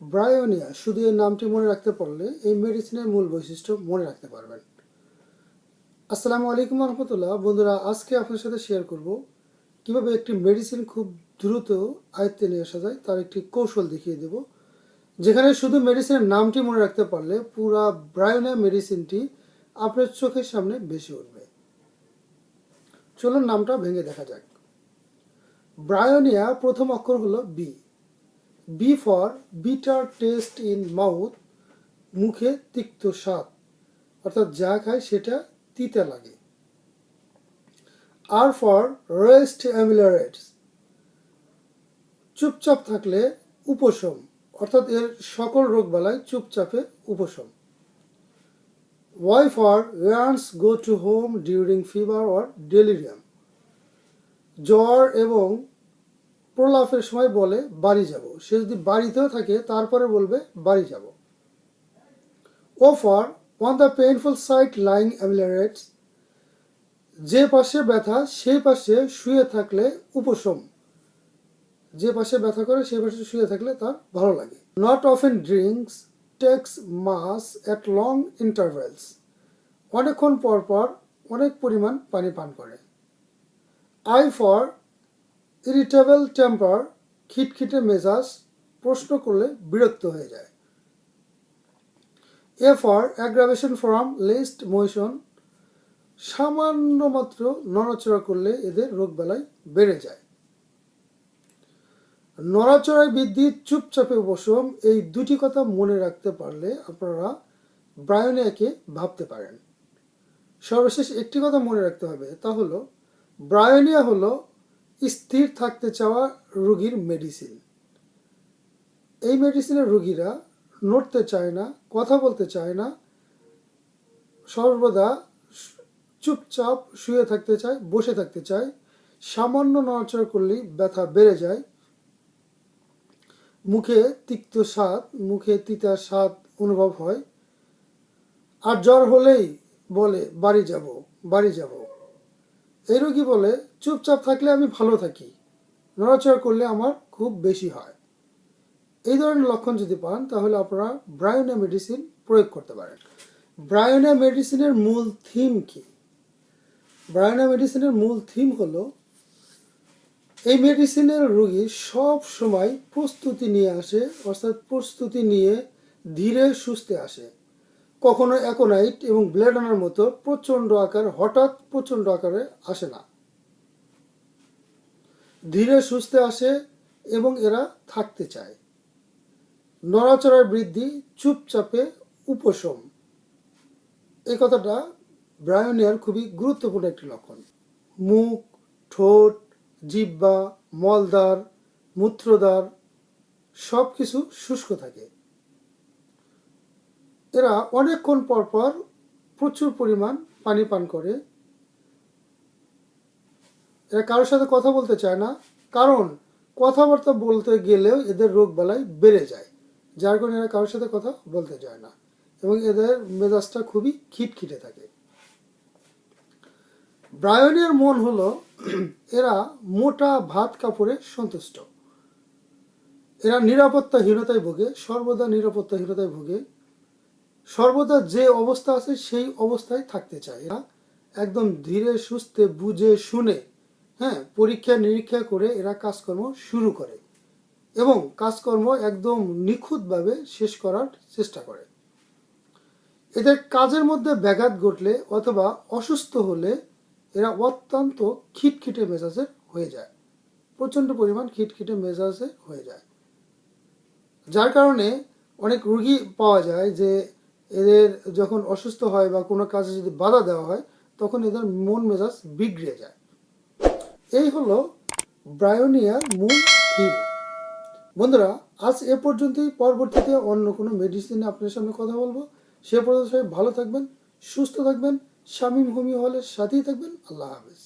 Bryonia শুধু এই নামটি মনে রাখতে পারলে এই মেডিসিনের মূল বৈশিষ্ট্য মনে রাখতে পারবেন। আসসালামু আলাইকুম রহমতুল্লাহ। বন্ধুরা, আজকে আপনার সাথে শেয়ার করব কিভাবে একটি মেডিসিন খুব দ্রুত আয়ত্তে নিয়ে আসা যায় তার একটি কৌশল দেখিয়ে দেব, যেখানে শুধু মেডিসিনের নামটি মনে রাখতে পারলে পুরা ব্রায়োনিয়া মেডিসিনটি আপনার চোখের সামনে ভেসে উঠবে। চলুন নামটা ভেঙে দেখা যাক। ব্রায়োনিয়া প্রথম অক্ষর হলো B. B for bitter taste in mouth, মুখে তিক্ত স্বাদ, অর্থাৎ যা খায় সেটা তিতা লাগে। আর ফর রেস্ট অ্যামিলারেটস, চুপচাপ থাকলে উপশম, অর্থাৎ এর সকল রোগবালাই চুপচাপে উপশম। Why for once go to home during fever or delirium, জ্বর এবং প্রলাপের সময় বলে বাড়ি যাব, সে যদি বাড়িতেও থাকে তারপরে বলবে বাড়ি যাব। ও for on the painful side lying ameliorates, যে পাশে ব্যথা সেই পাশে শুয়ে থাকলে উপশম, যে পাশে ব্যথা করে সেই পাশে শুয়ে থাকলে তার ভালো লাগে। Not often drinks, takes much at long intervals, অনেকক্ষণ পর পর অনেক পরিমাণ পানি পান করে। আই ফর ইরিটেবল টেম্পার, খিটখিটে মেজাজ, প্রশ্ন করলে বিরক্ত হয়ে যায়। A for aggravation from least motion, সামান্য মাত্র নড়াচড়া করলে এদের রোগবালাই বেড়ে যায়। নড়াচড়ায় বৃদ্ধি, চুপচাপে উপশম, এই দুটি কথা মনে রাখতে পারলে আপনারা ব্রায়োনিয়াকে ভাবতে পারেন। সর্বশেষ একটি কথা মনে রাখতে হবে, তা হলো ব্রায়োনিয়া হলো স্থির থাকতে চাওয়া রোগীর মেডিসিন। এই মেডিসিনের রোগীরা নড়তে চায় না, কথা বলতে চায় না, সর্বদা চুপচাপ শুয়ে থাকতে চায়, বসে থাকতে চায়। সামান্য নড়াচড়া করলেই ব্যথা বেড়ে যায়, মুখে তিক্ত স্বাদ, মুখে তিতা স্বাদ অনুভব হয়, আর জ্বর হলেই বলে বাড়ি যাব, বাড়ি যাব। এই রোগী বলে চুপচাপ থাকলে আমি ভালো থাকি, নড়াচড়া করলে আমার খুব বেশি হয়। এই ধরনের লক্ষণ যদি পান তাহলে আপনারা ব্রায়োনিয়া মেডিসিন প্রয়োগ করতে পারেন। ব্রায়োনিয়া মেডিসিনের মূল থিম কি? ব্রায়োনিয়া মেডিসিনের মূল থিম হলো এই মেডিসিনের রোগী সব সময় প্রস্তুতি নিয়ে আসে, অর্থাৎ প্রস্তুতি নিয়ে ধীরে সুস্থে আসে। কখনো অ্যাকোনাইট এবং ব্লেডানার মতো প্রচণ্ড আকার, হঠাৎ প্রচণ্ড আকারে আসে না। ধীরে সুস্থে আসে এবং এরা থাকতে চায়। নড়াচড়ার বৃদ্ধি, চুপচাপে উপশম, এই কথাটা ব্রায়োনিয়ার খুবই গুরুত্বপূর্ণ একটি লক্ষণ। মুখ, ঠোঁট, জিহ্বা, মলদ্বার, মূত্রদ্বার সব কিছু শুষ্ক থাকে। এরা অনেকক্ষণ পর পর প্রচুর পরিমাণ পানি পান করে। এরা কারোর সাথে কথা বলতে চায় না, কারণ কথাবার্তা বলতে গেলেও এদের রোগবালাই বেড়ে যায়, যার কারণে এরা কারোর সাথে কথা বলতে চায় না এবং এদের মেজাজটা খুবই খিটখিটে থাকে। ব্রায়োনিয়ার মন হলো এরা মোটা ভাত কাপড়ে সন্তুষ্ট। এরা নিরাপত্তাহীনতায় ভোগে, সর্বদা নিরাপত্তাহীনতায় ভোগে, সর্বদা যে অবস্থা আছে সেই অবস্থায় থাকতে চায়। এরা একদম ধীরে সুস্থে বুঝে শুনে, পরীক্ষা নিরীক্ষা করে এরা কাজকর্ম শুরু করে এবং কাজকর্ম একদম নিখুঁতভাবে শেষ করার চেষ্টা করে। এদের কাজের মধ্যে ব্যাঘাত ঘটলে অথবা অসুস্থ হলে এরা অত্যন্ত খিটখিটে মেজাজের হয়ে যায়, প্রচণ্ড পরিমাণ খিটখিটে মেজাজে হয়ে যায়। যার কারণে অনেক রোগী পাওয়া যায় যে এদের যখন অসুস্থ হয় বা কোনো কাজে যদি বাধা দেওয়া হয় তখন এদের মন মেজাজ বিগড়ে যায়। এই হলো ব্রায়োনিয়ার মূল থিম। বন্ধুরা, আজ এ পর্যন্তই। পরবর্তীতে অন্য কোনো মেডিসিনে আপনার সামনে কথা বলবো। সে পর্যন্ত সবাই ভালো থাকবেন, সুস্থ থাকবেন, শামীম হোমিও হলের সাথেই থাকবেন। আল্লাহ হাফেজ।